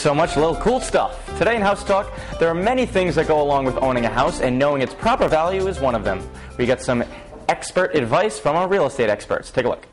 so much. A little cool stuff. Today in House Talk, there are many things that go along with owning a house, and knowing its proper value is one of them. We get some expert advice from our real estate experts. Take a look.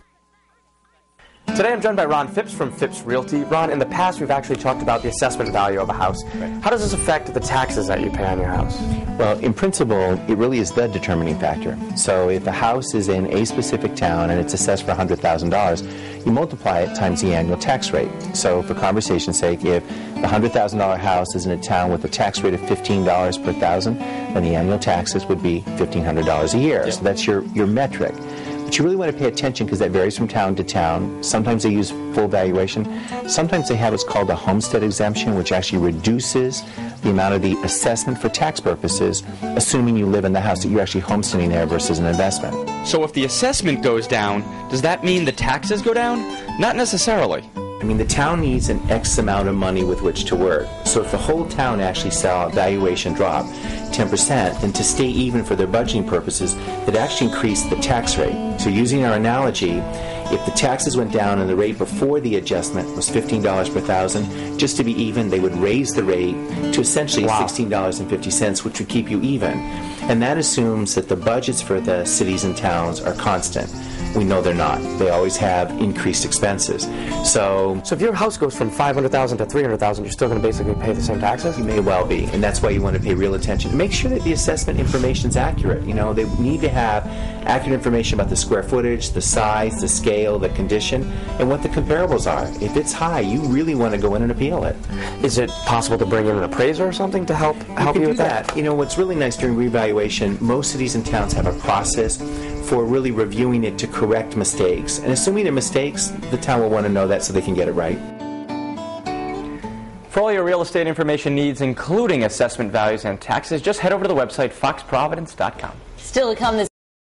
Today I'm joined by Ron Phipps from Phipps Realty. Ron, in the past we've actually talked about the assessment value of a house. Right. How does this affect the taxes that you pay on your house? Well, in principle, it really is the determining factor. So if a house is in a specific town and it's assessed for $100,000, you multiply it times the annual tax rate. So for conversation's sake, if the $100,000 house is in a town with a tax rate of $15 per thousand, then the annual taxes would be $1,500 a year. Yep. So that's your metric. But you really want to pay attention because that varies from town to town. Sometimes they use full valuation. Sometimes they have what's called a homestead exemption, which actually reduces the amount of the assessment for tax purposes, assuming you live in the house, that you're actually homesteading there versus an investment. So if the assessment goes down, does that mean the taxes go down? Not necessarily. I mean, the town needs an X amount of money with which to work. So if the whole town actually saw valuation drop 10%, then to stay even for their budgeting purposes, they'd actually increase the tax rate. So using our analogy, if the taxes went down and the rate before the adjustment was $15 per thousand, just to be even, they would raise the rate to essentially $16.50, which would keep you even. And that assumes that the budgets for the cities and towns are constant. We know they're not. They always have increased expenses. So if your house goes from $500,000 to $300,000, you're still going to basically pay the same taxes? You may well be, and that's why you want to pay real attention. Make sure that the assessment information is accurate. You know, they need to have accurate information about the square footage, the size, the scale, the condition, and what the comparables are. If it's high, you really want to go in and appeal it. Is it possible to bring in an appraiser or something to help you with that? You know, what's really nice during revaluation, most cities and towns have a process for really reviewing it to correct mistakes. And assuming there are mistakes, the town will want to know that so they can get it right. For all your real estate information needs, including assessment values and taxes, just head over to the website foxprovidence.com. Still to come this